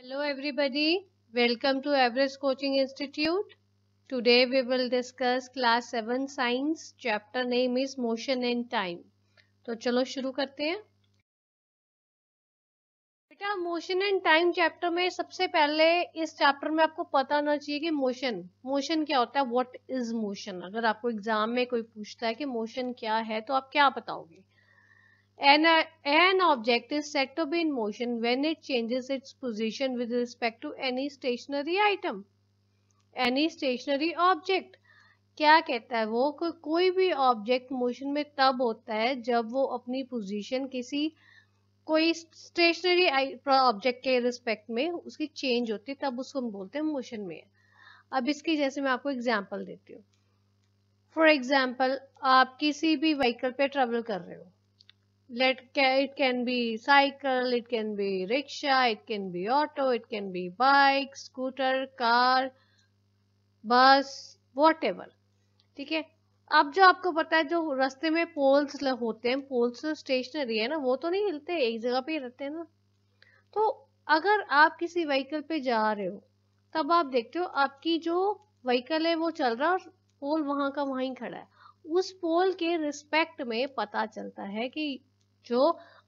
Hello everybody, welcome to Everest Coaching Institute. Today we will discuss class 7 science. Chapter name is motion and time. तो चलो शुरू करते हैं। बेटा motion and time chapter में सबसे पहले इस चैप्टर में आपको पता होना चाहिए कि मोशन क्या होता है। What is motion? अगर आपको एग्जाम में कोई पूछता है कि मोशन क्या है तो आप क्या बताओगे? An object is said to be in motion when it changes its position with respect to any stationary item. Any stationary object क्या कहता है वो? कोई भी ऑब्जेक्ट मोशन में तब होता है जब वो अपनी पोजीशन किसी कोई स्टेशनरी ऑब्जेक्ट के रिस्पेक्ट में उसकी चेंज होती है, तब उसको हम बोलते हैं मोशन में। अब इसकी जैसे मैं आपको एग्जांपल देती हूँ। फॉर एग्जांपल, आप किसी भी व्हीकल पे ट्रेवल कर रहे हो। It can be cycle, it can be rickshaw, it can be auto, it can be bike, scooter, car, bus, whatever. ठीक है। अब जो आपको पता है, जो रास्ते में पोल्स होते हैं, पोल्स तो स्टेशनरी है ना, वो तो नहीं हिलते, एक जगह पे ही रहते हैं ना। तो अगर आप किसी व्हीकल पे जा रहे हो, तब आप देखते हो आपकी जो व्हीकल है वो चल रहा है और पोल वहां का वहीं खड़ा है। उस पोल के रिस्पेक्ट में पता चलता है कि जो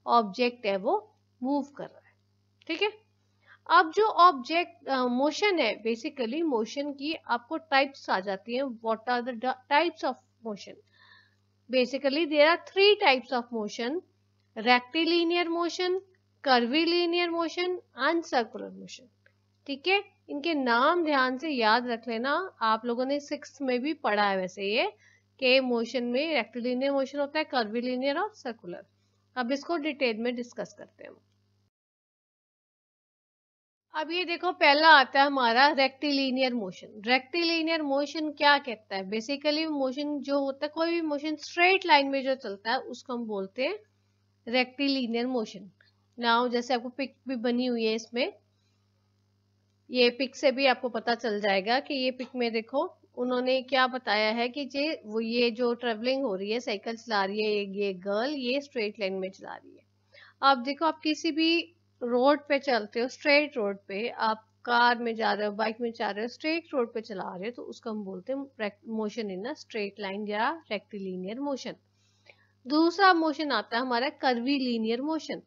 ऑब्जेक्ट है वो मूव कर रहा है। ठीक है। अब जो ऑब्जेक्ट मोशन है, बेसिकली मोशन की आपको टाइप्स आ जाती हैं। What are the types of motion? Basically there are 3 types of motion: rectilinear motion, curvilinear motion and circular motion. ठीक है। इनके नाम ध्यान से याद रख लेना, आप लोगों ने 6th में भी पढ़ा है वैसे ये, कि मोशन में रेक्टिलिनियर मोशन होता है, कर्वीलिनियर और सर्कुलर। अब इसको डिटेल में डिस्कस करते हैं। अब ये देखो, पहला आता है हमारा रेक्टिलिनियर मोशन। रेक्टिलिनियर मोशन क्या कहता है? बेसिकली मोशन जो होता है, कोई भी मोशन स्ट्रेट लाइन में जो चलता है उसको हम बोलते हैं रेक्टिलिनियर मोशन। नाउ जैसे आपको पिक भी बनी हुई है, इसमें ये पिक से भी आपको पता चल जाएगा कि ये पिक में देखो उन्होंने क्या बताया है कि ये जो ट्रेवलिंग हो रही है, साइकिल चला रही है ये गर्ल, ये स्ट्रेट लाइन में चला रही है। आप देखो, आप किसी भी रोड पे चलते हो, स्ट्रेट रोड पे, आप कार में जा रहे हो, बाइक में जा रहे हो, स्ट्रेट रोड पे चला रहे हो, तो उसको हम बोलते हैं मोशन इन स्ट्रेट लाइन या रेक्टिलिनियर मोशन। दूसरा मोशन आता है हमारा कर्वीलिनियर मोशन।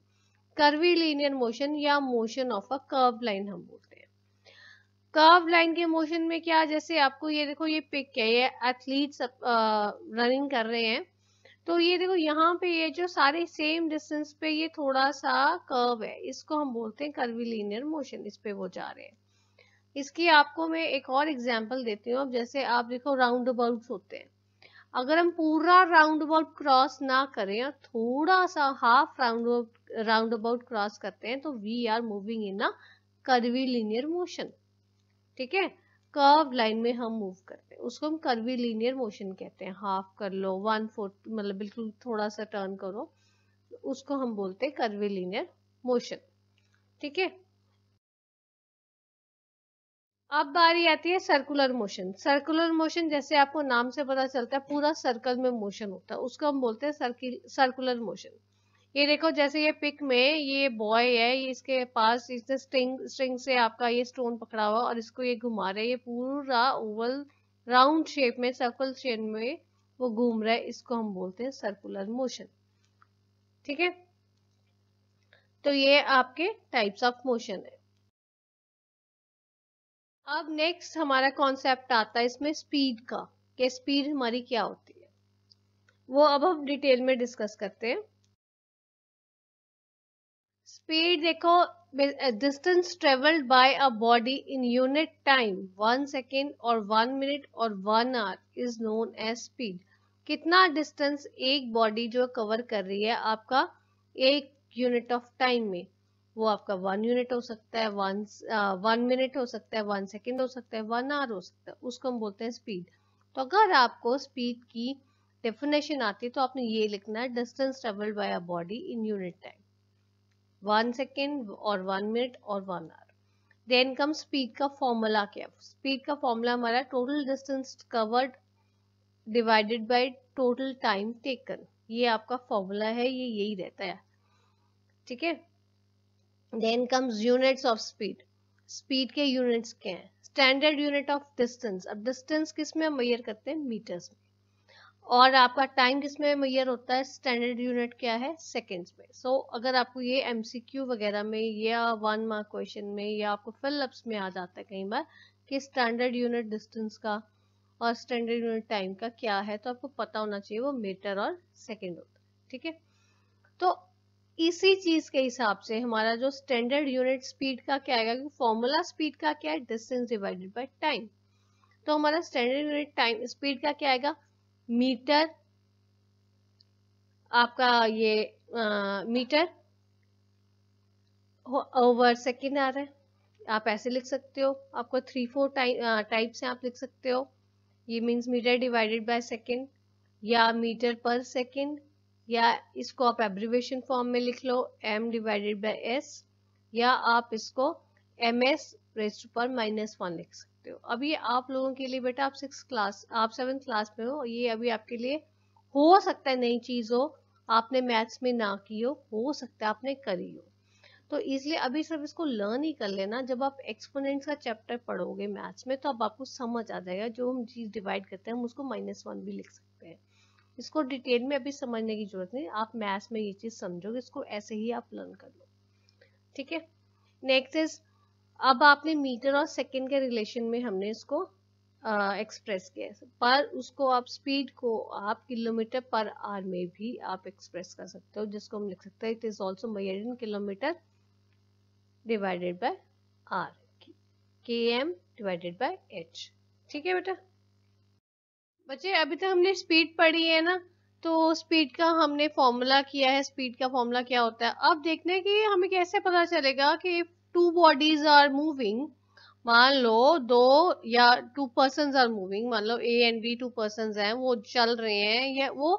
कर्वीलिनियर मोशन या motion of a curve line हम बोलते हैं। कर्व लाइन के मोशन में क्या, जैसे आपको ये देखो, ये पिक है, ये एथलीट्स रनिंग कर रहे हैं, तो ये देखो यहाँ पे ये जो सारे सेम डिस्टेंस पे ये थोड़ा सा कर्व है, इसको हम बोलते हैं कर्वीलिनियर मोशन। इस पे वो जा रहे हैं। इसकी आपको मैं एक और एग्जांपल देती हूँ। अब जैसे आप देखो, राउंड अबाउट होते हैं, अगर हम पूरा राउंड अबाउट क्रॉस ना करें और थोड़ा सा हाफ राउंड अबाउट क्रॉस करते हैं, तो we are moving in a curvilinear motion. ठीक है। कर्व लाइन में हम मूव करते हैं, उसको हम कर्वीलिनियर मोशन कहते हैं। हाफ कर लो, 1/4, मतलब बिल्कुल थोड़ा सा टर्न करो, उसको हम बोलते हैं कर्वीलिनियर मोशन। ठीक है। अब बारी आती है सर्कुलर मोशन। सर्कुलर मोशन जैसे आपको नाम से पता चलता है, पूरा सर्कल में मोशन होता है, उसको हम बोलते हैं सर्कुलर मोशन। ये देखो, जैसे ये पिक में ये बॉय है, ये इसके पास इसने स्ट्रिंग से आपका ये स्टोन पकड़ा हुआ और इसको ये घुमा रहे हैं, ये पूरा ओवल राउंड शेप में, सर्कल शेप में वो घूम रहा है, इसको हम बोलते हैं सर्कुलर मोशन। ठीक है। तो ये आपके टाइप्स ऑफ मोशन है। अब नेक्स्ट हमारा कॉन्सेप्ट आता है इसमें स्पीड का, कि स्पीड हमारी क्या होती है, वो अब हम डिटेल में डिस्कस करते हैं। स्पीड देखो, distance travelled by a body in unit time, 1 second और 1 मिनट और 1 hour is known as speed. कितना डिस्टेंस एक बॉडी जो कवर कर रही है आपका एक यूनिट ऑफ टाइम में, वो आपका 1 यूनिट हो सकता है, 1 मिनट हो सकता है, 1 सेकेंड हो सकता है, 1 आवर हो सकता है, उसको हम बोलते हैं स्पीड। तो अगर आपको स्पीड की डेफिनेशन आती है तो आपने ये लिखना है, distance travelled by a body in unit time, 1 second और 1 मिनट और 1 आवर। देन कम स्पीड का फॉर्मूला। क्या स्पीड का फॉर्मूला? हमारा total distance covered divided by total time taken. ये आपका फॉर्मूला है, ये यही रहता है। ठीक है। Then comes units of speed. Speed के यूनिट्स क्या हैं? Standard unit of distance. अब डिस्टेंस किस में मेजर करते हैं? मीटर्स में। और आपका टाइम किस में मेजर होता है? स्टैंडर्ड यूनिट क्या है? सेकंड्स में। सो अगर आपको ये एमसीक्यू वगैरह में या 1 मार्क क्वेश्चन में या आपको फिलअप्स में आ जाता है कई बार कि स्टैंडर्ड यूनिट डिस्टेंस का और स्टैंडर्ड यूनिट टाइम का क्या है, तो आपको पता होना चाहिए वो मीटर और सेकंड होता है। ठीक है, तो इसी चीज के हिसाब से हमारा जो स्टैंडर्ड यूनिट स्पीड का क्या आएगा, फॉर्मूला स्पीड का क्या है? Distance divided by time. तो हमारा स्टैंडर्ड यूनिट टाइम स्पीड का क्या आएगा? मीटर, आपका ये मीटर ओवर सेकेंड आ रहा है। आप ऐसे लिख सकते हो, आपको 3-4 टाइप से आप लिख सकते हो। ये means metre divided by second या मीटर पर सेकेंड, या इसको आप एब्रिवेशन फॉर्म में लिख लो m डिवाइडेड बाय s, या आप इसको ms रेज़्ड टू पावर -1 लिख सकते हो। अब ये आप लोगों के लिए बेटा, आप 7th क्लास में हो, ये अभी आपके लिए हो सकता है नई चीज हो, आपने मैथ्स में ना की हो सकता है आपने करी हो, तो इसलिए अभी सब इसको लर्न ही कर लेना। जब आप एक्सपोनेंट्स का चैप्टर पढ़ोगे मैथ्स में तो अब आपको समझ आ जाएगा, जो हम चीज डिवाइड करते हैं हम उसको -1 भी लिख सकते हैं। इसको डिटेल में अभी समझने की जरूरत नहीं, आप मैथ्स में ये चीज समझोगे, इसको ऐसे ही आप लर्न कर लो। ठीक है, नेक्स्ट इज, अब आपने मीटर और सेकेंड के रिलेशन में हमने इसको एक्सप्रेस किया है, पर उसको आप स्पीड को आप किलोमीटर पर आवर में भी आप एक्सप्रेस कर सकते हो, जिसको हम लिख सकते हैं it is also measured in kilometre divided by hour, km divided by h। ठीक है बेटा, बच्चे अभी तक हमने स्पीड पढ़ी है ना, तो स्पीड का हमने फॉर्मूला किया है, स्पीड का फॉर्मूला क्या होता है। अब देखते हैं कि हमें कैसे पता चलेगा कि 2 बॉडीज आर मूविंग, मान लो 2 या 2 पर्सन्स आर मूविंग, मान लो ए एंड बी 2 पर्सन्स हैं, वो चल रहे हैं, या वो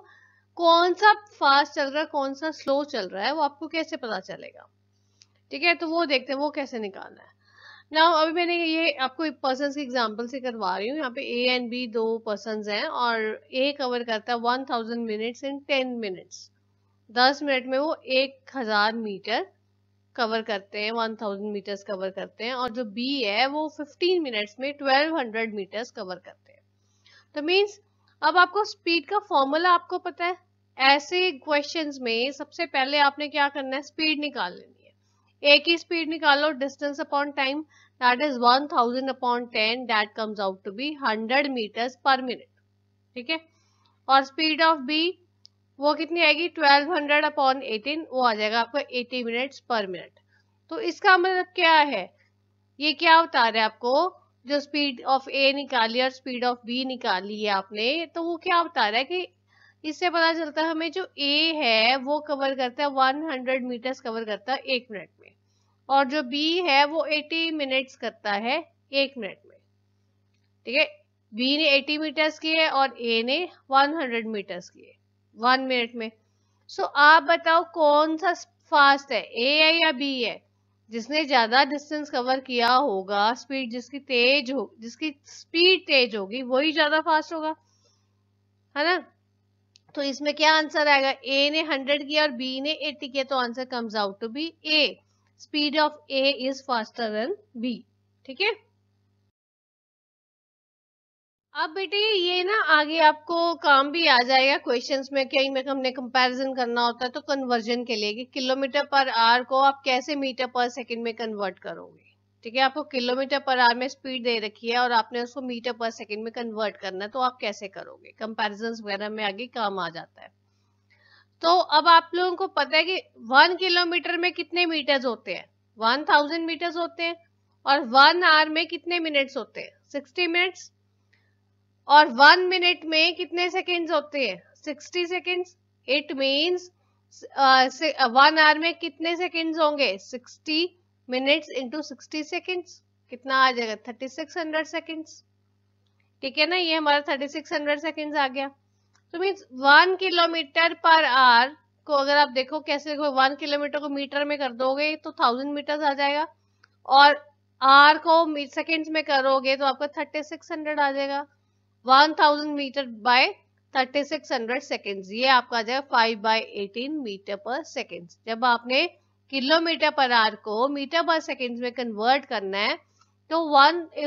कौन सा फास्ट चल रहा है कौन सा स्लो चल रहा है, वो आपको कैसे पता चलेगा। ठीक है, तो वो देखते हैं वो कैसे निकालना है। नाउ अभी मैंने ये आपको पर्सन की एग्जांपल से करवा रही हूँ। यहाँ पे ए एंड बी 2 पर्सन्स हैं और ए कवर करता है 1000 मिनट्स इन 10 मिनट्स। 10 मिनट में वो 1000 मीटर कवर करते हैं, 1000 मीटर्स कवर करते हैं, और जो बी है वो 15 मिनट्स में 1200 मीटर्स कवर करते हैं। तो मीन्स अब आपको स्पीड का फॉर्मूला आपको पता है। ऐसे क्वेश्चंस में सबसे पहले आपने क्या करना है, स्पीड निकाल लेनी है। ए की स्पीड निकालो, distance upon time, that is 1000 upon 10, that comes out to be 100 metres पर मिनट। ठीक है, और स्पीड ऑफ बी वो कितनी आएगी, 1200 अपॉन 18, वो आ जाएगा आपको 80 मिनट्स पर मिनट। तो इसका मतलब क्या है, ये क्या बता रहा है आपको, जो स्पीड ऑफ ए निकाली और स्पीड ऑफ बी निकाली है आपने, तो वो क्या बता रहा है कि इससे पता चलता है हमें जो ए है वो कवर करता है 100 मीटर्स कवर करता है 1 मिनट में, और जो बी है वो 80 मिनट्स करता है 1 मिनट में। ठीक है, बी ने 80 मीटर्स किए और ए ने 100 मीटर्स किए 1 मिनट में। सो आप बताओ कौन सा फास्ट है, ए है या बी है? जिसने ज्यादा डिस्टेंस कवर किया होगा, स्पीड जिसकी स्पीड तेज होगी वही ज्यादा फास्ट होगा, है ना। तो इसमें क्या आंसर आएगा, ए ने 100 किया और बी ने 80 किया, तो answer comes out to be A, speed of A is faster than B. ठीक है, अब बेटे ये ना आगे आपको काम भी आ जाएगा क्वेश्चंस में, कहीं में हमने कंपैरिजन करना होता है तो कन्वर्जन के लिए कि किलोमीटर पर आवर को आप कैसे मीटर पर सेकंड में कन्वर्ट करोगे। ठीक है, आपको किलोमीटर पर आवर में स्पीड दे रखी है और आपने उसको मीटर पर सेकंड में कन्वर्ट करना है, तो आप कैसे करोगे, कंपैरिजन वगैरह में आगे काम आ जाता है। तो अब आप लोगों को पता है कि 1 किलोमीटर में कितने मीटर्स होते हैं, 1000 मीटर्स होते हैं, और 1 आवर में कितने मिनट्स होते हैं, 60 मिनट्स, और 1 मिनट में कितने सेकेंड्स होते हैं, 60 सेकेंड्स। इट मीन्स 1 आवर में कितने सेकेंड्स होंगे, 60 मिनट्स इंटू 60 सेकेंड्स, कितना आ जाएगा, 3600 सेकेंड्स। ठीक है ना, ये हमारा 3600 सेकेंड्स आ गया। तो मीन्स 1 किलोमीटर पर आवर को अगर आप देखो कैसे, 1 किलोमीटर को मीटर में कर दोगे तो 1000 मीटर्स आ जाएगा, और आर को सेकेंड्स में करोगे तो आपका 3600 आ जाएगा। 1000 मीटर बाय 3600 सेकेंड्स, ये आपका आ जाएगा 5/18 मीटर पर सेकेंड, जब आपने किलोमीटर पर आवर को मीटर पर सेकेंड में कन्वर्ट करना है तो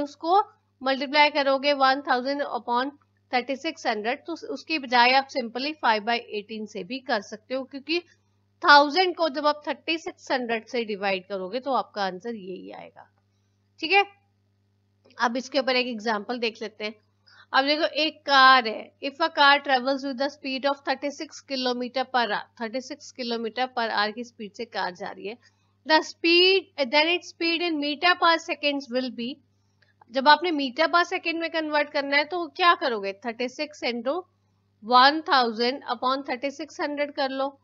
उसको मल्टीप्लाई करोगे 1000 अपॉन 3600, तो उसकी बजाय आप सिंपली 5/18 से भी कर सकते हो, क्योंकि 1000 को जब आप 3600 से डिवाइड करोगे तो आपका आंसर यही आएगा। ठीक है, अब इसके ऊपर एक एग्जांपल देख लेते हैं। अब देखो एक कार है, if a car travels with the speed of 36 kilometre पर आवर, 36 किलोमीटर पर आवर की स्पीड से कार जा रही है, the speed then its speed in metre पर सेकेंड विल बी, जब आपने मीटर पर सेकेंड में कन्वर्ट करना है तो क्या करोगे 36 इंटू 1000 अपॉन 3600 कर लो,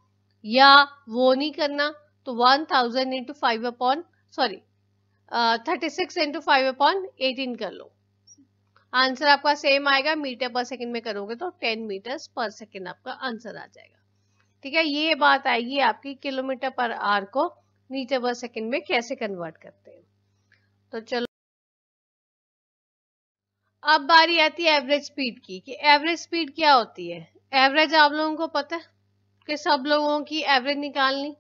या वो नहीं करना तो 1000 इंटू 5 अपॉन 36 इंटू 5 अपॉन 18 कर लो। आंसर आपका सेम आएगा, मीटर पर सेकंड में करोगे तो 10 मीटर्स पर सेकंड आपका आंसर आ जाएगा। ठीक है, ये बात आएगी आपकी किलोमीटर पर आवर को मीटर पर सेकंड में कैसे कन्वर्ट करते हैं। तो चलो अब बारी आती है एवरेज स्पीड की, कि एवरेज स्पीड क्या होती है। एवरेज आप लोगों को पता है कि सब लोगों की एवरेज निकालनी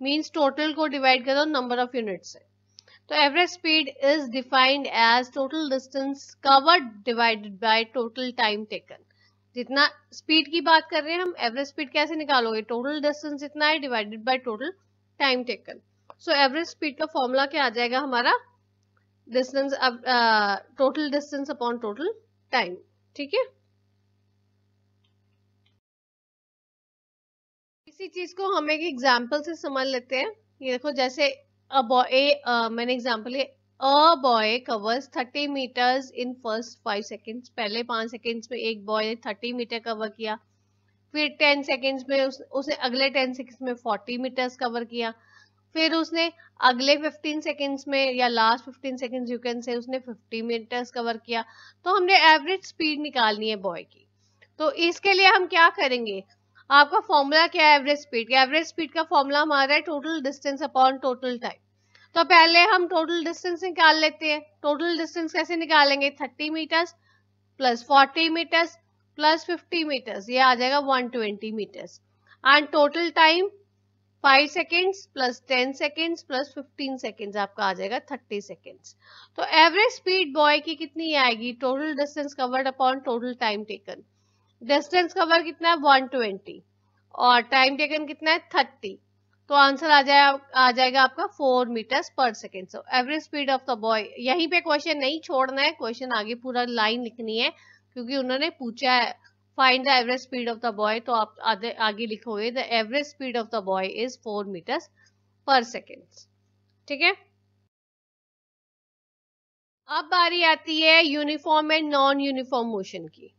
मींस टोटल को डिवाइड करो नंबर ऑफ यूनिट से। तो average speed is defined as total distance covered divided by total time taken. जितना स्पीड की बात कर रहे हैं हम, एवरेज स्पीड कैसे निकालोगे, टोटल डिस्टेंस जितना है divided by total time taken. So average speed का फॉर्मूला क्या आ जाएगा हमारा, distance total distance upon total time. ठीक है, इसी चीज को हम एक एग्जांपल से समझ लेते हैं। ये देखो जैसे मैंने एग्जांपल लिया, a boy covers 30 metres in first 5 seconds. पहले 5 सेकेंड्स में एक बॉय ने 30 मीटर कवर किया, फिर 10 सेकेंड्स में उसने अगले 10 सेकेंड्स में 40 मीटर्स कवर किया, फिर उसने अगले 15 सेकेंड्स में या last 15 seconds you can say उसने 50 मीटर्स कवर किया। तो हमने एवरेज स्पीड निकालनी है बॉय की। तो इसके लिए हम क्या करेंगे, आपका फॉर्मूला क्या है एवरेज स्पीड का, एवरेज स्पीड का फॉर्मूला हमारा है total distance upon total time. तो पहले हम टोटल डिस्टेंस निकाल लेते हैं। टोटल डिस्टेंस कैसे निकालेंगे, 30 metres plus 40 metres plus 50 metres, ये आ जाएगा 120 metres. And total time 5 seconds plus 10 seconds plus 15 seconds, आपका आ जाएगा 30 सेकेंड्स। तो एवरेज स्पीड बॉय की कितनी आएगी, total distance covered upon total time taken. Distance cover कितना है 120 और टाइम टेकन कितना है 30, तो आंसर आ जाएगा आपका 4 मीटर्स पर second. So average speed of the boy, यहीं पे क्वेश्चन नहीं छोड़ना है, क्वेश्चन आगे पूरा लाइन लिखनी है, क्योंकि उन्होंने पूछा है find the average speed of the boy, तो आप आगे लिखोगे the average speed of the boy is 4 metres पर सेकेंड। ठीक है, अब बारी आती है uniform and non uniform motion की,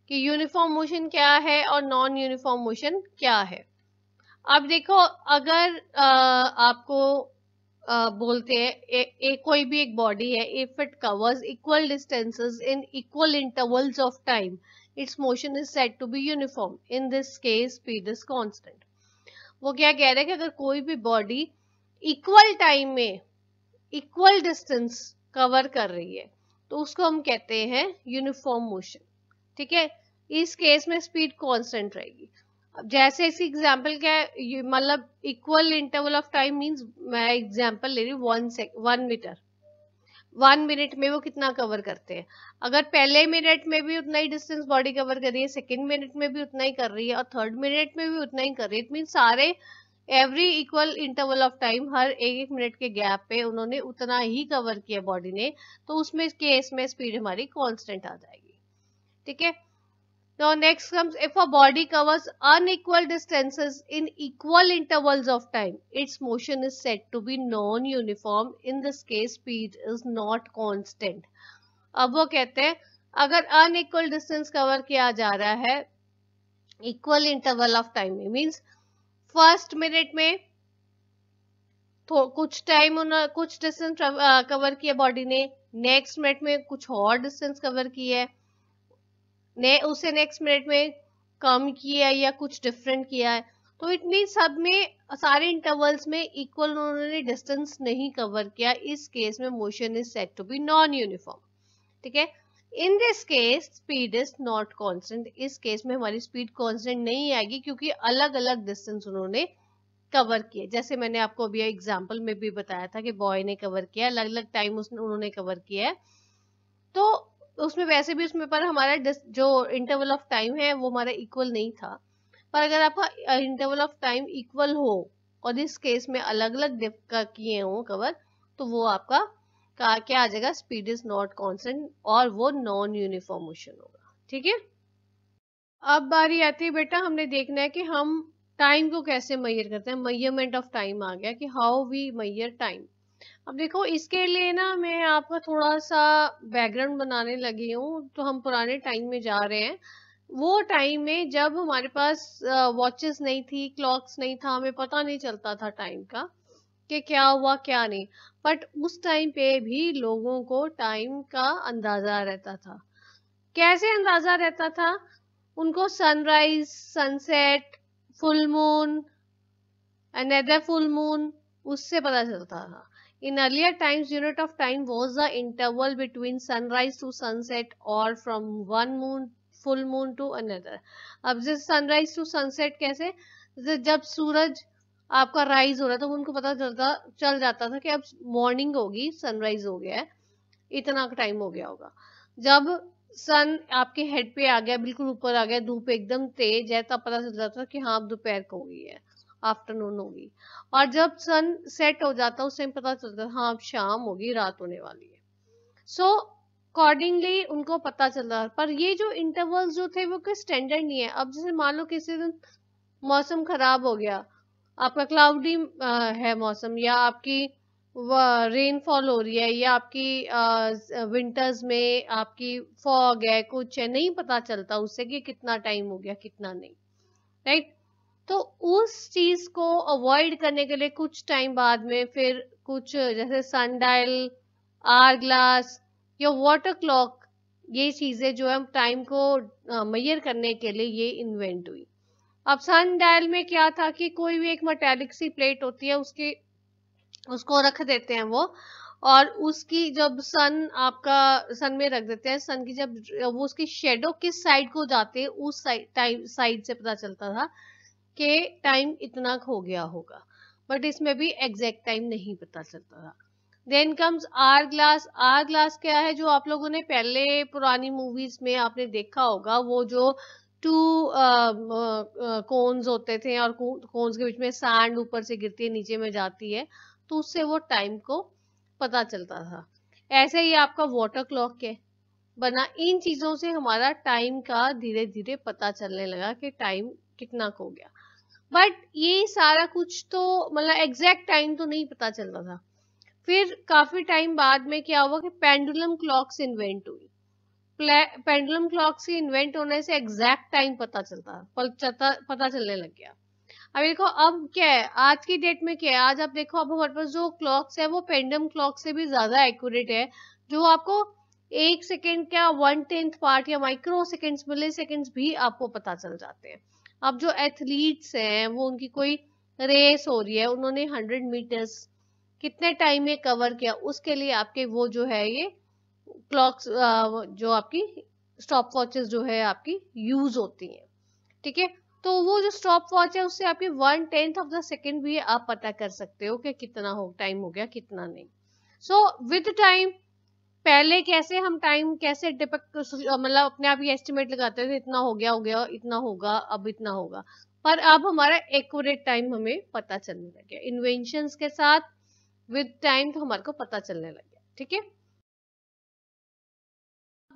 कि यूनिफॉर्म मोशन क्या है और नॉन यूनिफॉर्म मोशन क्या है। अब देखो अगर आपको बोलते हैं कोई भी एक बॉडी है, if it covers equal distances in equal intervals of time, its motion is said to be uniform, in this case speed is constant. वो क्या कह रहे हैं कि अगर कोई भी बॉडी इक्वल टाइम में इक्वल डिस्टेंस कवर कर रही है तो उसको हम कहते हैं यूनिफॉर्म मोशन। ठीक है, इस केस में स्पीड कांस्टेंट रहेगी। अब जैसे इसी एग्जांपल क्या है, मतलब equal interval of time means, मैं एग्जांपल ले रही हूँ 1 मीटर, 1 मिनट में वो कितना कवर करते हैं। अगर पहले मिनट में भी उतना ही डिस्टेंस बॉडी कवर कर रही है, सेकेंड मिनट में भी उतना ही कर रही है और थर्ड मिनट में भी उतना ही कर रही है, इट मीन सारे every equal interval of time, हर एक मिनट के गैप पे उन्होंने उतना ही कवर किया बॉडी ने, तो उसमें केस में स्पीड हमारी कांस्टेंट आ जाएगी। ठीक है, now next comes if a body covers unequal distances in equal intervals of time, its motion is said to be non-uniform, in this case speed is not constant। अब वो कहते हैं अगर अनइक्वल डिस्टेंस कवर किया जा रहा है equal interval of time में, मींस फर्स्ट मिनट में तो कुछ टाइम कुछ डिस्टेंस कवर किया बॉडी ने, नेक्स्ट मिनट में कुछ और डिस्टेंस कवर किया है, उसे नेक्स्ट मिनट में कम किया या कुछ डिफरेंट किया है, तो इट मीन सब में सारे इंटरवल्स में इक्वल उन्होंने डिस्टेंस नहीं कवर किया, इस केस में motion is said to be non uniform. ठीक है, in this case speed is not constant, इस केस में हमारी स्पीड कांस्टेंट नहीं आएगी क्योंकि अलग अलग डिस्टेंस उन्होंने कवर किए। जैसे मैंने आपको अभी एग्जाम्पल में भी बताया था कि बॉय ने कवर किया, अलग अलग टाइम उन्होंने कवर किया है। तो उसमें वैसे भी उसमें पर हमारा जो इंटरवल ऑफ टाइम है वो हमारा इक्वल नहीं था। पर अगर आपका इंटरवल ऑफ टाइम इक्वल हो और इस केस में अलग अलग किए हो कवर, तो वो आपका क्या आ जाएगा, स्पीड इज नॉट कांस्टेंट, और वो नॉन यूनिफॉर्म मोशन होगा। ठीक है, अब बारी आती है बेटा, हमने देखना है कि हम टाइम को कैसे मेजर करते हैं। मेजरमेंट ऑफ टाइम आ गया कि हाउ वी मेजर टाइम। अब देखो इसके लिए ना मैं आपका थोड़ा सा बैकग्राउंड बनाने लगी हूँ। तो हम पुराने टाइम में जा रहे हैं, वो टाइम में जब हमारे पास वॉचेस नहीं थी, क्लॉक्स नहीं था, हमें पता नहीं चलता था टाइम का कि क्या हुआ क्या नहीं। बट उस टाइम पे भी लोगों को टाइम का अंदाजा रहता था। कैसे अंदाजा रहता था? उनको sunrise, sunset, full moon, another full moon, उससे पता चलता था। In earlier times, unit of time was the interval between sunrise to sunset or from one moon, full moon to another. अब जैसे sunrise to sunset कैसे? जब सूरज आपका rise हो रहा था, तो उनको पता चल जाता था कि अब मॉर्निंग होगी, सनराइज हो गया है, इतना टाइम हो गया होगा। जब सन आपके हेड पे आ गया, बिल्कुल ऊपर आ गया, धूप एकदम तेज है, तब पता चल जाता था कि हाँ अब दोपहर को हो गई है, आफ्टरनून होगी। और जब सन सेट हो जाता उस टाइम पता चलता हाँ अब शाम होगी, रात होने वाली है। सो अकॉर्डिंगली उनको पता चल रहा। पर ये जो इंटरवल्स जो थे वो कोई स्टैंडर्ड नहीं है। अब जैसे मान लो किसी दिन मौसम खराब हो गया, आपका क्लाउडी है मौसम, या आपकी रेनफॉल हो रही है, या आपकी विंटर्स में आपकी फॉग है, कुछ है, नहीं पता चलता उससे कि कितना टाइम हो गया कितना नहीं, राइट। तो उस चीज को अवॉइड करने के लिए कुछ टाइम बाद में फिर कुछ जैसे सनडायल, आवर ग्लास या वाटर क्लॉक, ये चीजें जो है टाइम को मेजर करने के लिए ये इन्वेंट हुई। अब सनडायल में क्या था कि कोई भी एक मेटालिक सी प्लेट होती है, उसको रख देते हैं वो, और उसकी जब सन में रख देते हैं, सन की जब वो उसकी शेडो किस साइड को जाते हैं, उस साइड से पता चलता था कि टाइम इतना हो गया होगा। बट इसमें भी एग्जैक्ट टाइम नहीं पता चलता था। Then comes hourglass. Hourglass क्या है? जो आप लोगों ने पहले पुरानी मूवीज में आपने देखा होगा, वो जो टू कोन्स होते थे और कोन्स के बीच में सैंड ऊपर से गिरती है नीचे में जाती है, तो उससे वो टाइम को पता चलता था। ऐसे ही आपका वाटर क्लॉक है बना। इन चीजों से हमारा टाइम का धीरे धीरे पता चलने लगा कि टाइम कितना हो गया। बट ये सारा कुछ तो मतलब एग्जैक्ट टाइम तो नहीं पता चलता था। फिर काफी टाइम बाद में क्या हुआ कि पेंडुलम क्लॉक्स इन्वेंट हुई। पेंडुलम क्लॉक से इन्वेंट होने से एग्जैक्ट टाइम पता चलने लग गया। अब देखो अब क्या है, आज की डेट में क्या है, आज आप देखो अब हमारे पास जो क्लॉक्स है वो पेंडुलम क्लॉक से भी ज्यादा एक्यूरेट है, जो आपको 1 सेकेंड का 1/10 पार्ट या माइक्रो सेकेंड्स, मिली सेकेंड्स भी आपको पता चल जाते हैं। अब जो एथलीट्स हैं, वो उनकी कोई रेस हो रही है, उन्होंने 100 मीटर्स कितने टाइम में कवर किया, उसके लिए आपके वो जो है ये क्लॉक्स, जो आपकी स्टॉप वॉचेस जो है आपकी यूज होती हैं। ठीक है, तो वो जो स्टॉप वॉच है उससे आपकी 1/10 ऑफ द सेकेंड भी आप पता कर सकते हो कि कितना टाइम हो गया कितना नहीं। सो विद टाइम, पहले कैसे हम टाइम कैसे डिपेक्ट मतलब अपने आप ही एस्टिमेट लगाते थे, इतना हो गया इतना होगा, अब इतना होगा। पर अब हमारा एक्यूरेट टाइम हमें पता चलने लग गया इन्वेंशंस के साथ। विद टाइम तो हमारे को पता चलने लग गया। ठीक है,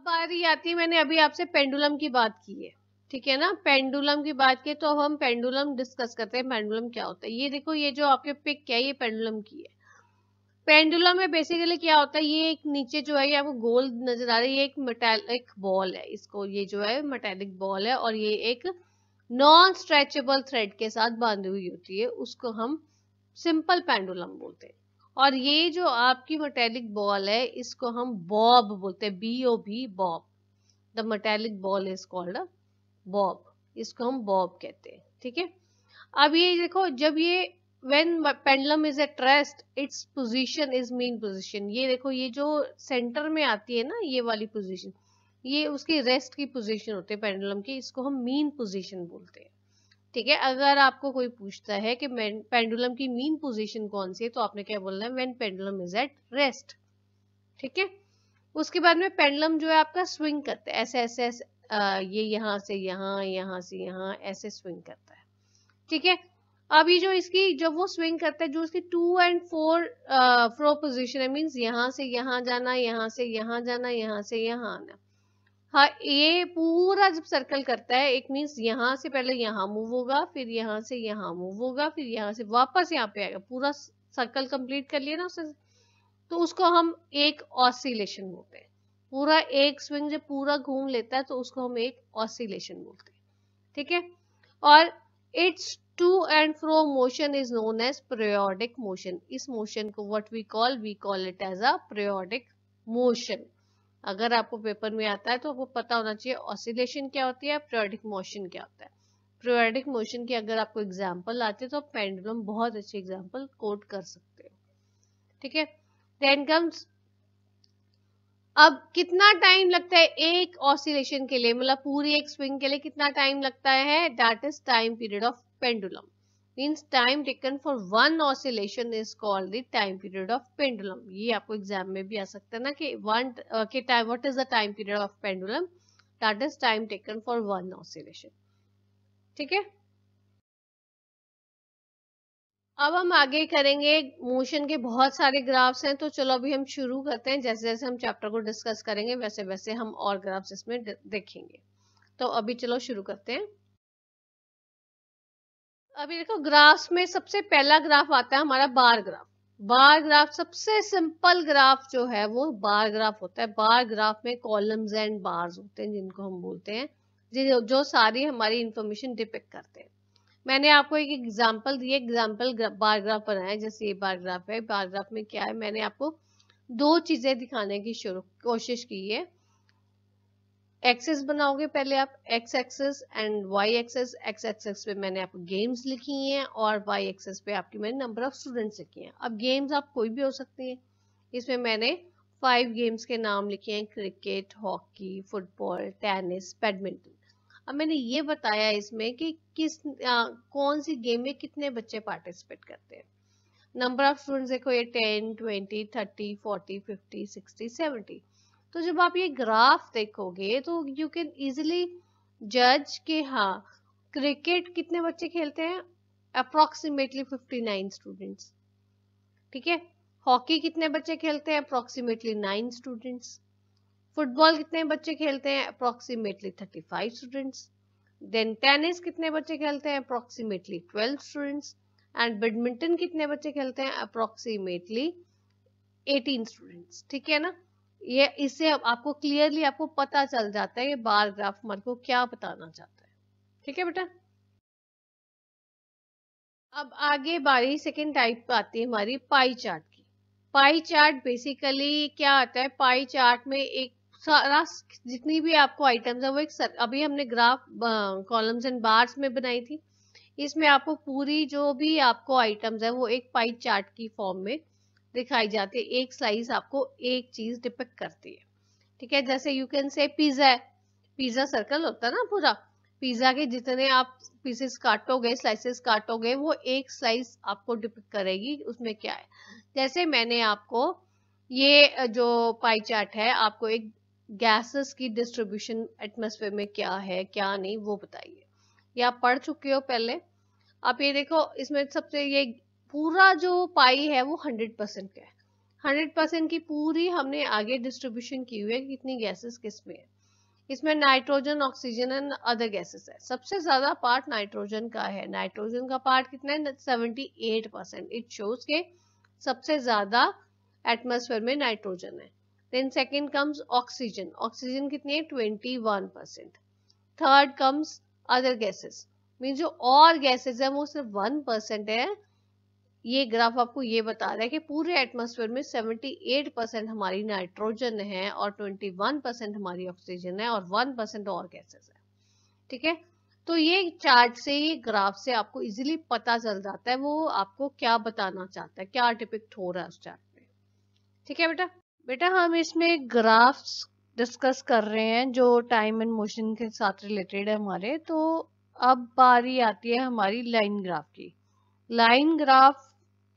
बारी आती है, मैंने अभी आपसे पेंडुलम की बात की है, ठीक है ना, पेंडुलम की बात की, तो अब हम पेंडुलम डिस्कस करते हैं। पेंडुलम क्या होता है? ये देखो, ये जो आपके पिक है ये पेंडुलम की है। पेंडुलम में बेसिकली क्या होता है, ये एक नीचे जो है ये आपको गोल नजर आ रहा है, ये एक मेटालिक बॉल है, इसको ये जो है मेटालिक बॉल है, और ये एक नॉन स्ट्रेचेबल थ्रेड के साथ बांधी हुई होती है, उसको हम सिंपल पेंडुलम बोलते हैं। और ये जो आपकी मेटालिक बॉल है इसको हम बॉब बोलते हैं, BOB, Bob. The metallic ball is called a Bob, इसको हम बॉब कहते हैं। ठीक है, अब ये देखो, जब ये when pendulum is at rest, its position is mean position। ये देखो, ये जो सेंटर में आती है ना ये वाली पोजीशन, ये उसकी रेस्ट की पोजीशन होती है पेंडुलम की, इसको हम मीन पोजीशन बोलते हैं। ठीक है, अगर आपको कोई पूछता है कि पेंडुलम की मीन पोजीशन कौन सी है, तो आपने क्या बोलना है, when pendulum is at rest. ठीक है, उसके बाद में पेंडुलम जो है आपका स्विंग करता है, ऐसे ऐसे ऐसे, ये यहाँ से यहाँ, यहाँ से यहाँ, ऐसे स्विंग करता है। ठीक है, अभी जो इसकी जब वो स्विंग करता है, जो इसकी 2 and 4 फ्रो पोजीशन है, मीन्स यहाँ से यहाँ जाना, यहाँ से यहाँ जाना, यहाँ से यहाँ आना। हाँ, ये पूरा जब सर्कल करता है, एक मीन्स यहाँ से पहले यहाँ मूव होगा, फिर यहाँ से यहाँ मूव होगा, फिर यहाँ से वापस यहाँ पे आएगा, पूरा सर्कल कंप्लीट कर लिया ना उससे, तो उसको हम एक ऑसिलेशन बोलते हैं। पूरा एक स्विंग जब पूरा घूम लेता है तो उसको हम एक ऑसिलेशन बोलते हैं। ठीक है, और its to and fro motion is known as periodic motion. इस मोशन को what we call it as a periodic motion. अगर आपको पेपर में आता है तो आपको पता होना चाहिए ऑसिलेशन क्या होती है, पीरियोडिक मोशन क्या होता है। पीरियोडिक मोशन की अगर आपको एग्जांपल आते हैं तो पेंडुलम बहुत अच्छे एग्जांपल कोट कर सकते हो। ठीक है, देन कम्स, अब कितना टाइम लगता है एक ऑसिलेशन के लिए, मतलब पूरी एक स्विंग के लिए कितना टाइम लगता है, that is time period of pendulum. Means time taken for one oscillation is called the time period of pendulum. ये आपको एग्जाम में भी आ सकता है ना कि what is the time period of pendulum, that is time taken for one oscillation. ठीक है, अब हम आगे करेंगे, मोशन के बहुत सारे ग्राफ्स हैं, तो चलो अभी हम शुरू करते हैं। जैसे जैसे हम चैप्टर को डिस्कस करेंगे वैसे वैसे हम और ग्राफ्स इसमें देखेंगे। तो अभी चलो शुरू करते हैं। अभी देखो, ग्राफ्स में सबसे पहला ग्राफ आता है हमारा बार ग्राफ। बार ग्राफ सबसे सिंपल ग्राफ जो है वो बार ग्राफ होता है। बार ग्राफ में कॉलम्स एंड बार्स होते हैं जिनको हम बोलते हैं, जो सारी हमारी इंफॉर्मेशन डिपिक्ट करते हैं। मैंने आपको एक एग्जाम्पल दिया, एग्जाम्पल बार ग्राफ बनाया, जैसे ये बार ग्राफ है। बार ग्राफ में क्या है, मैंने आपको दो चीजें दिखाने की कोशिश की है। एक्सेस बनाओगे पहले आप, x axis and y axis. X axis पे मैंने आपको गेम्स लिखी हैं और वाई एक्सेस पे आपकी मैंने नंबर ऑफ स्टूडेंट्स लिखी हैं। अब गेम्स आप कोई भी हो सकती हैं, इसमें मैंने 5 गेम्स के नाम लिखे हैं, cricket, hockey, football, tennis, badminton. अब मैंने ये बताया इसमें कि कौन सी गेम में कितने बच्चे पार्टिसिपेट करते हैं। नंबर ऑफ स्टूडेंट्स देखो, ये 10, 20, 30, 40, 50, 60, 70। तो जब आप ये ग्राफ देखोगे तो यू कैन इजिली जज कि हाँ, क्रिकेट कितने बच्चे खेलते हैं, अप्रोक्सीमेटली 59 स्टूडेंट्स। ठीक है, हॉकी कितने बच्चे खेलते हैं, अप्रोक्सीमेटली 9 स्टूडेंट्स। फुटबॉल कितने बच्चे खेलते हैं, अप्रोक्सीमेटली 35 स्टूडेंट्स। देन टेनिस कितने बच्चे खेलते हैं, अप्रोक्सीमेटली 12 स्टूडेंट्स। एंड बैडमिंटन कितने बच्चे खेलते हैं, अप्रोक्सीमेटली 18 स्टूडेंट्स। ठीक है ना, ये इससे आपको क्लियरली आपको पता चल जाता है कि बार ग्राफ हमारे को क्या बताना चाहता है। ठीक है बेटा, अब आगे बारी सेकेंड टाइप आती है हमारी पाई चार्ट की। पाई चार्ट बेसिकली क्या आता है, पाई चार्ट में एक सारा जितनी भी आपको आइटम्स है वो एक अभी हमने ग्राफ कॉलम्स एंड बार्स में बनाई थी, इसमें आपको पूरी जो भी आपको आइटम्स है वो एक पाई चार्ट की फॉर्म में दिखाई जाती है। एक स्लाइस आपको एक चीज डिपिक्ट करती है। ठीक है, जैसे यू कैन से पिज्जा है, पिज्जा सर्कल होता है ना पूरा, पिज्जा के जितने आप पीसेस काटोगे, स्लाइसेस काटोगे, वो एक स्लाइस आपको डिपिक्ट करेगी उसमें क्या है। जैसे मैंने आपको ये जो पाई चार्ट है, आपको एक गैसेस की डिस्ट्रीब्यूशन एटमॉस्फेयर में क्या है क्या नहीं वो बताइए, ये आप पढ़ चुके हो पहले। आप ये देखो, इसमें सबसे ये पूरा जो पाई है वो 100% का है। 100% की पूरी हमने आगे डिस्ट्रीब्यूशन की हुई है, कितनी गैसेस किस में है। इसमें nitrogen, oxygen and other gases है। सबसे ज्यादा पार्ट नाइट्रोजन का है। नाइट्रोजन का पार्ट कितना है, 78%। इट शोज के सबसे ज्यादा एटमॉस्फेयर में नाइट्रोजन है। Then second comes oxygen. Oxygen कितनी है, 21%। Third comes other gases, mean जो और गैसेस है वो सिर्फ 1% है। ये ग्राफ आपको ये बता रहा है कि पूरे एटमॉस्फेयर में 78% हमारी नाइट्रोजन है और 21% हमारी ऑक्सीजन है और 1% और गैसेस है। ठीक है, तो ये चार्ट से, ये ग्राफ से आपको इजीली पता चल जाता है वो आपको क्या बताना चाहता है, क्या डिपिक्ट हो रहा है उस चार्ट में। ठीक है बेटा, बेटा हम इसमें ग्राफ्स डिस्कस कर रहे हैं जो टाइम एंड मोशन के साथ रिलेटेड है हमारे। तो अब बारी आती है हमारी लाइन ग्राफ की। लाइन ग्राफ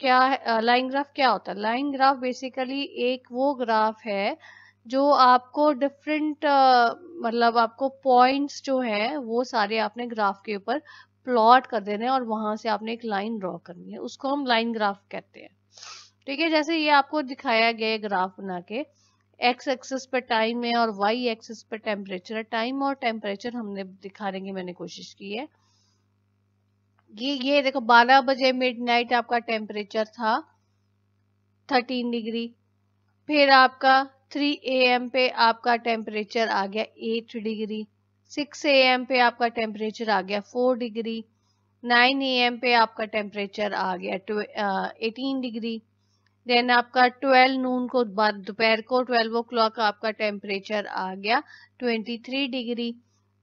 क्या है? लाइन ग्राफ क्या होता है? लाइन ग्राफ बेसिकली एक वो ग्राफ है जो आपको डिफरेंट मतलब आपको पॉइंट्स जो है वो सारे आपने ग्राफ के ऊपर प्लॉट कर देने हैं और वहां से आपने एक लाइन ड्रॉ करनी है, उसको हम लाइन ग्राफ कहते हैं। ठीक है, जैसे ये आपको दिखाया गया है ग्राफ बना के, एक्स एक्सिस पे टाइम है और वाई एक्सिस पे टेम्परेचर है। टाइम और टेम्परेचर हमने दिखाने की मैंने कोशिश की है। ये देखो 12 बजे मिडनाइट आपका टेम्परेचर था 13 डिग्री। फिर आपका 3 AM पे आपका टेम्परेचर आ गया 8 डिग्री। 6 AM पे आपका टेम्परेचर आ गया 4 डिग्री। 9 AM पे आपका टेम्परेचर आ गया 18 डिग्री। देन आपका 12 नून को दोपहर को 12 ओ क्लॉक आपका टेम्परेचर आ गया 23 डिग्री।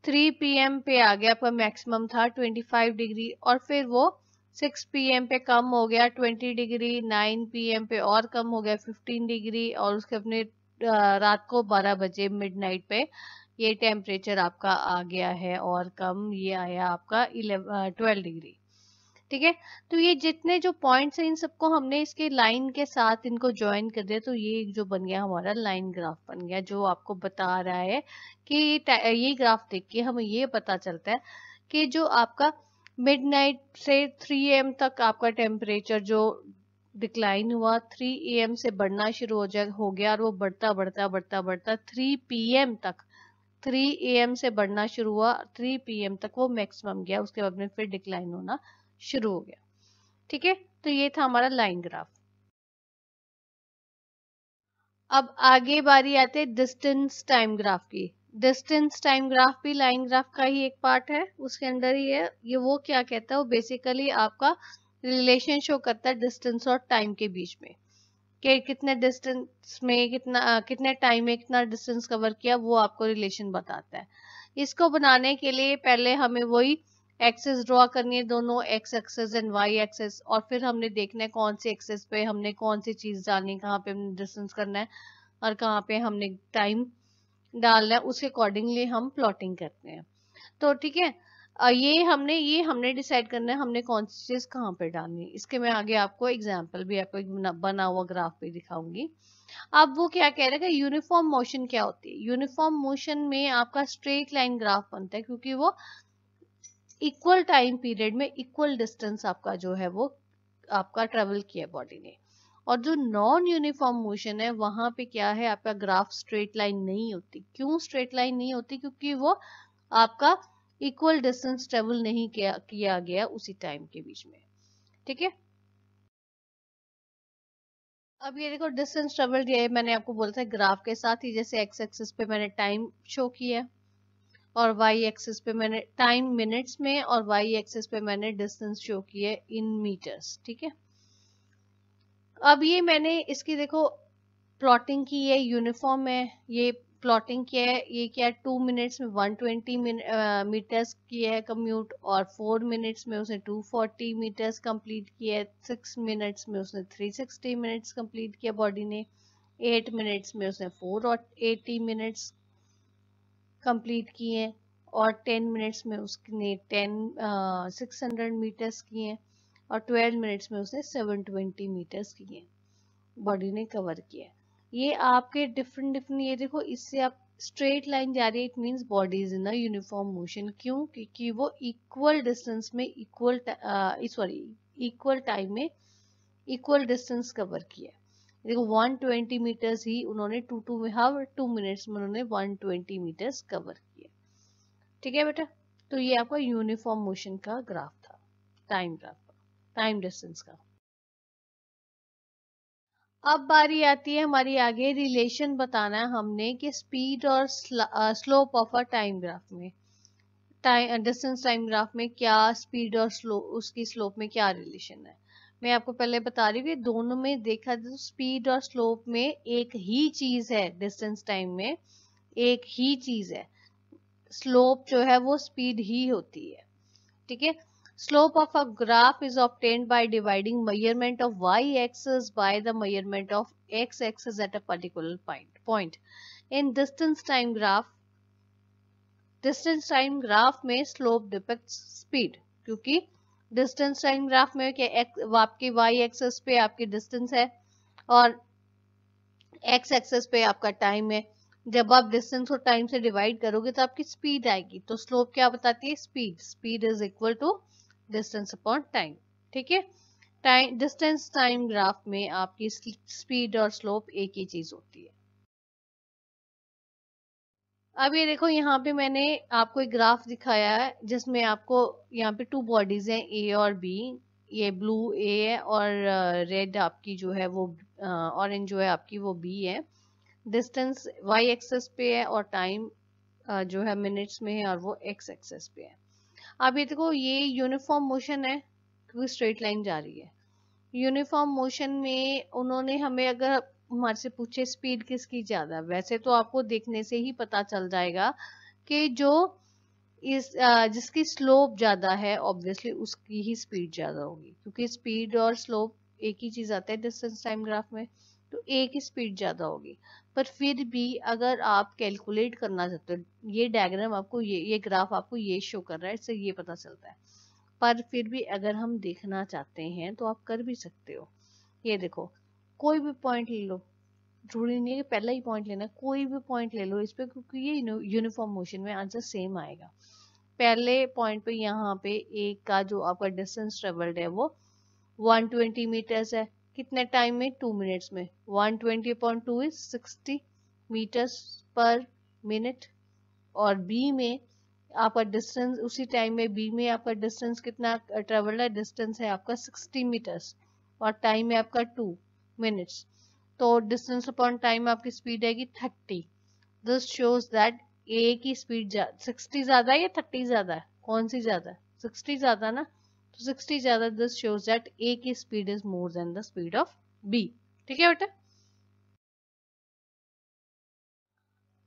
3 PM पे आ गया आपका मैक्सिमम था 25 डिग्री और फिर वो 6 PM पे कम हो गया 20 डिग्री। 9 PM पे और कम हो गया 15 डिग्री और उसके अपने रात को 12 बजे मिडनाइट पे ये टेम्परेचर आपका आ गया है और कम ये आया आपका 12 डिग्री। ठीक है, तो ये जितने जो पॉइंट्स हैं इन सबको हमने इसके लाइन के साथ इनको ज्वाइन कर दिया, तो ये जो बन गया हमारा लाइन ग्राफ बन गया, जो आपको बता रहा है कि ये ग्राफ देख के हमें ये पता चलता है कि जो आपका मिडनाइट से 3 AM तक आपका टेम्परेचर जो डिक्लाइन हुआ 3 AM से बढ़ना शुरू हो गया और वो बढ़ता बढ़ता बढ़ता बढ़ता 3 PM तक 3 AM से बढ़ना शुरू हुआ, 3 PM तक वो मैक्सिमम गया, उसके बाद में फिर डिक्लाइन होना शुरू हो गया। ठीक है, तो ये था हमारा लाइन ग्राफ। अब आगे बारी आते है डिस्टेंस टाइम ग्राफ की। डिस्टेंस टाइम ग्राफ भी लाइन ग्राफ का ही एक पार्ट है, उसके अंदर ही है ये। वो क्या कहता है? वो बेसिकली आपका रिलेशन शो करता है डिस्टेंस और टाइम के बीच में, कि कितने डिस्टेंस में कितने टाइम में कितना डिस्टेंस कवर किया, वो आपको रिलेशन बताता है। इसको बनाने के लिए पहले हमें वही एक्सेस ड्रॉ करनी है, दोनों x axis and y axis, और फिर हमने देखना है कौन से एक्सेस पे हमने कौन सी चीज डालनी है, कहाँ पे हमने डिस्टेंस करना है और कहाँ पे हमने टाइम डालना है, उसके अकॉर्डिंगली हम प्लॉटिंग करते हैं। तो ठीक है, ये हमने डिसाइड करना है हमने कौन सी चीज कहाँ पे डालनी है। इसके मैं आगे आपको एग्जाम्पल भी आपको एक बना हुआ ग्राफ भी दिखाऊंगी। अब वो क्या कह रहा है कि यूनिफॉर्म मोशन क्या होती है? यूनिफॉर्म मोशन में आपका स्ट्रेट लाइन ग्राफ बनता है, क्योंकि वो इक्वल टाइम पीरियड में इक्वल डिस्टेंस आपका जो है वो आपका ट्रेवल किया बॉडी ने। और जो नॉन यूनिफॉर्म मोशन है वहां पे क्या है, आपका ग्राफ स्ट्रेट लाइन नहीं होती। क्यों स्ट्रेट लाइन नहीं होती? क्योंकि वो आपका इक्वल डिस्टेंस ट्रेवल नहीं किया गया उसी टाइम के बीच में। ठीक है, अब ये देखो डिस्टेंस ट्रेवल दिया है, मैंने आपको बोला था ग्राफ के साथ ही, जैसे एक्स एक्सिस पे मैंने टाइम शो किया और वाई एक्सिस पे मैंने टाइम मिनट्स में और वाई एक्सिस पे मैंने डिस्टेंस शो किया इन मीटर्स। ठीक है, अब ये मैंने इसकी देखो प्लॉटिंग की है, यूनिफॉर्म है। ये प्लॉटिंग किया है, ये क्या 2 मिनट्स में 120 मीटर्स किया है कम्यूट, और 4 मिनट्स में उसने 240 मीटर्स कंप्लीट किया है। 6 मिनट्स में उसने 360 मिनट्स कंप्लीट किया बॉडी ने। 8 मिनट्स में उसने 480 मिनट्स कंप्लीट किए हैं और 10 मिनट्स में उसने 600 मीटर्स किए हैं और 12 मिनट्स में उसने 720 मीटर्स किए हैं, बॉडी ने कवर किया है। ये आपके डिफरेंट डिफरेंट, ये देखो इससे आप स्ट्रेट लाइन जा रही है, it means body is in a uniform motion. क्यों? क्योंकि वो इक्वल डिस्टेंस में इक्वल टाइम में इक्वल डिस्टेंस कवर किया है। देखो 120 मीटर्स ही उन्होंने 2 मिनट्स में उन्होंने 120 मीटर्स कवर किया। ठीक है बेटा, तो ये आपका यूनिफॉर्म मोशन का ग्राफ था, टाइम ग्राफ का, टाइम डिस्टेंस का। अब बारी आती है हमारी आगे रिलेशन बताना है हमने कि स्पीड और slope of a time graph में, टाइम डिस्टेंस टाइम ग्राफ में क्या स्पीड और उसकी स्लोप में क्या रिलेशन है। मैं आपको पहले बता रही हूँ दोनों में देखा तो स्पीड और स्लोप में एक ही चीज है, डिस्टेंस टाइम में एक ही चीज है, स्लोप जो है वो स्पीड ही होती है। ठीक है, slope of a graph is obtained by dividing measurement of y-axis by the measurement of x-axis at a particular point. In distance time graph, distance time graph में स्लोप डिपेक्ट्स स्पीड, क्योंकि distance time graph में क्या आपकी Y access पे आपकी distance है और x axis पे आपका टाइम है। जब आप डिस्टेंस को टाइम से डिवाइड करोगे तो आपकी स्पीड आएगी। तो स्लोप क्या बताती है? Speed. Speed is equal to distance upon time. ठीक है, टाइम डिस्टेंस टाइम ग्राफ में आपकी स्पीड और स्लोप एक ही चीज होती है। अब ये देखो, यहाँ पे मैंने आपको एक ग्राफ दिखाया है जिसमें आपको यहाँ पे टू बॉडीज हैं, ए और बी। ये ब्लू ए है और रेड आपकी जो है वो ऑरेंज जो है आपकी वो बी है। डिस्टेंस वाई एक्सेस पे है और टाइम जो है मिनट्स में है और वो एक्स एक्सेस पे है। अब ये देखो, ये यूनिफॉर्म मोशन है क्योंकि स्ट्रेट लाइन जा रही है। यूनिफॉर्म मोशन में उन्होंने हमें अगर हमारे से पूछे स्पीड किसकी ज्यादा, वैसे तो आपको देखने से ही पता चल जाएगा कि जो जिसकी स्लोप ज्यादा है ऑब्वियसली उसकी ही स्पीड ज्यादा होगी, क्योंकि स्पीड और स्लोप एक ही चीज आता है डिस्टेंस टाइम ग्राफ में, तो एक ही स्पीड ज्यादा होगी। पर फिर भी अगर आप कैलकुलेट करना चाहते हो, ये डायग्राम आपको ये ग्राफ आपको ये शो कर रहा है, इससे ये पता चलता है। पर फिर भी अगर हम देखना चाहते हैं तो आप कर भी सकते हो। ये देखो, कोई भी पॉइंट ले लो, जरूरी नहीं है कि पहला ही पॉइंट लेना, कोई भी पॉइंट ले लो इस पे, क्योंकि ये यूनिफॉर्म मोशन में आंसर सेम आएगा। पहले पॉइंट पे यहाँ पे एक का जो आपका डिस्टेंस ट्रेवल्ड है वो 120 मीटर्स है। कितने टाइम में? 2 मिनट्स में। 120 अपॉन 2 इज 60 मीटर्स पर मिनट। और बी में आपका डिस्टेंस उसी टाइम में बी में आपका डिस्टेंस कितना ट्रेवल्ड है? डिस्टेंस है आपका 60 मीटर्स और टाइम है आपका 2 मिनट्स। तो डिस्टेंस अपॉन टाइम आपकी स्पीड आएगी 30। दिस शोज दैट ए की स्पीड 60 ज्यादा है या 30 ज्यादा है? कौन सी ज्यादा है? 60 ज्यादा ना, तो 60 ज्यादा। दिस शोज दैट ए की speed is more than the speed of B. ठीक है बेटा।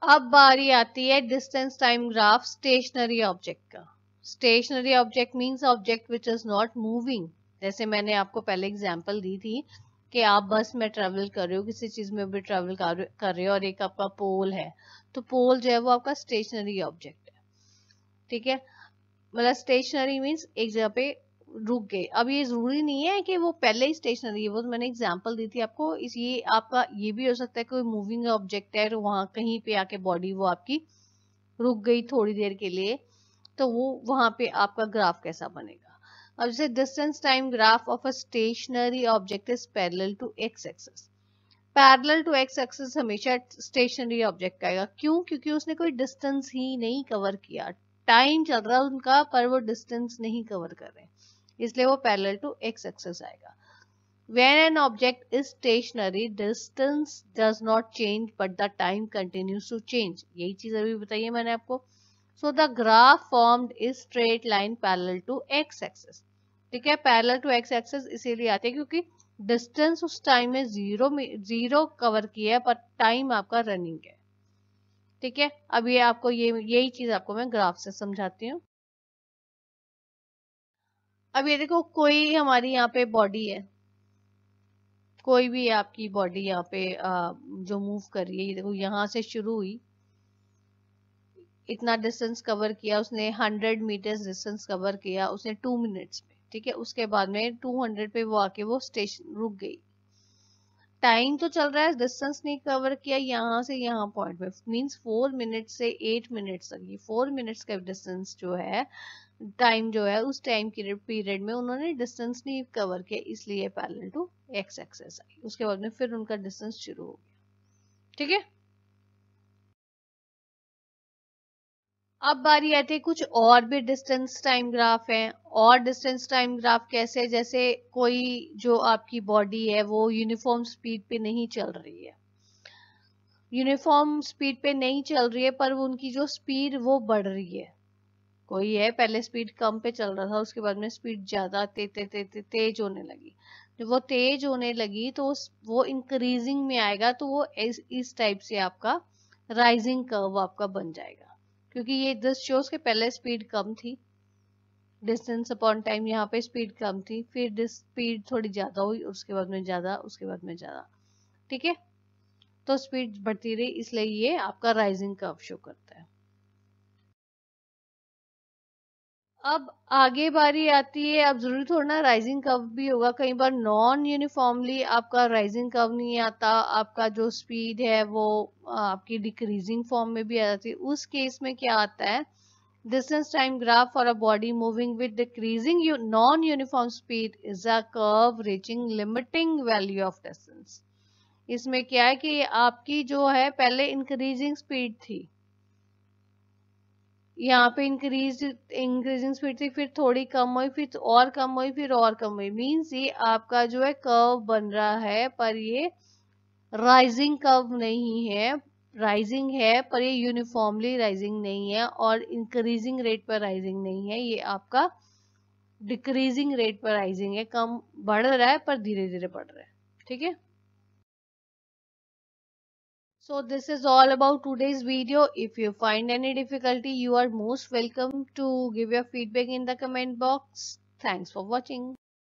अब बारी आती है distance time graph stationary object का। Stationary object means object which is not moving. जैसे मैंने आपको पहले एग्जांपल दी थी कि आप बस में ट्रेवल कर रहे हो, किसी चीज में भी ट्रेवल कर रहे हो और एक आपका पोल है, तो पोल जो है वो आपका स्टेशनरी ऑब्जेक्ट है। ठीक है, मतलब स्टेशनरी मींस एक जगह पे रुक गए। अब ये जरूरी नहीं है कि वो पहले ही स्टेशनरी है, वो तो मैंने एग्जांपल दी थी आपको। इस ये आपका ये भी हो सकता है कोई मूविंग ऑब्जेक्ट है और वहां कहीं पे आके बॉडी वो आपकी रुक गई थोड़ी देर के लिए, तो वो वहां पे आपका ग्राफ कैसा बनेगा? अब जैसे distance time graph of a stationary object is parallel to x axis. Parallel to x axis हमेशा स्टेशनरी ऑब्जेक्ट आएगा। क्यों? क्योंकि उसने कोई डिस्टेंस ही नहीं कवर किया। टाइम चल रहा है उनका पर वो डिस्टेंस नहीं कवर कर रहे, इसलिए वो पैरेलल टू एक्स एक्सिस आएगा। When an object is stationary, distance does not change but the time continues to change. यही चीज अभी बताई है मैंने आपको। So the graph formed is straight line parallel to x axis. ठीक है, पैरेलल टू एक्स एक्सिस इसीलिए आते हैं क्योंकि डिस्टेंस उस टाइम में जीरो कवर किया है पर टाइम आपका रनिंग है। ठीक है, अब ये आपको यही चीज आपको मैं ग्राफ से समझाती हूँ। अब ये देखो, कोई हमारी यहाँ पे बॉडी है, कोई भी आपकी बॉडी यहाँ पे जो मूव कर रही है, ये देखो यहाँ से शुरू हुई, इतना डिस्टेंस कवर किया उसने, 100 मीटर्स डिस्टेंस कवर किया उसने 2 मिनट्स में। ठीक है, उसके बाद में 200 पे वो आके वो स्टेशन रुक गई। टाइम तो चल रहा है, डिस्टेंस नहीं कवर किया यहाँ से यहाँ पॉइंट में, मींस 4 मिनट से 8 मिनट्स तक, ये 4 मिनट्स का डिस्टेंस जो है, टाइम जो है उस टाइम पीरियड में उन्होंने डिस्टेंस नहीं कवर किया, इसलिए पैरेलल टू एक्स एक्सिस आई। उसके बाद में फिर उनका डिस्टेंस शुरू हो गया। ठीक है, अब बारी आती है कुछ और भी डिस्टेंस टाइम ग्राफ है। और डिस्टेंस टाइम ग्राफ कैसे? जैसे कोई जो आपकी बॉडी है वो यूनिफॉर्म स्पीड पे नहीं चल रही है, यूनिफॉर्म स्पीड पे नहीं चल रही है पर उनकी जो स्पीड वो बढ़ रही है। कोई है पहले स्पीड कम पे चल रहा था, उसके बाद में स्पीड ज्यादा तेज होने लगी। जब वो तेज होने लगी तो वो इंक्रीजिंग में आएगा, तो वो इस टाइप से आपका राइजिंग कर्व आपका बन जाएगा, क्योंकि ये दिस शोज के पहले स्पीड कम थी, डिस्टेंस अपॉन टाइम यहाँ पे स्पीड कम थी, फिर स्पीड थोड़ी ज्यादा हुई, उसके बाद में ज्यादा, उसके बाद में ज्यादा। ठीक है, तो स्पीड बढ़ती रही, इसलिए ये आपका राइजिंग कर्व शो करता है। अब आगे बारी आती है, अब जरूरी थोड़ा ना राइजिंग कर्व भी होगा, कई बार नॉन यूनिफॉर्मली आपका राइजिंग कर्व नहीं आता, आपका जो स्पीड है वो आपकी डिक्रीजिंग फॉर्म में भी आ जाती है। उस केस में क्या आता है, distance time graph for a body moving with decreasing non-uniform speed is a curve reaching limiting value of distance। इसमें क्या है कि आपकी जो है पहले इंक्रीजिंग स्पीड थी, यहाँ पे इंक्रीजिंग स्पीड थी, फिर थोड़ी कम हुई, फिर और कम हुई, फिर और कम हुई, मीन्स ये आपका जो है कर्व बन रहा है, पर ये राइजिंग कर्व नहीं है, राइजिंग है पर ये यूनिफॉर्मली राइजिंग नहीं है और इंक्रीजिंग रेट पर राइजिंग नहीं है, ये आपका डिक्रीजिंग रेट पर राइजिंग है, कम बढ़ रहा है पर धीरे धीरे बढ़ रहा है। ठीक है, so this is all about today's video. If you find any difficulty, you are most welcome to give your feedback in the comment box. Thanks for watching.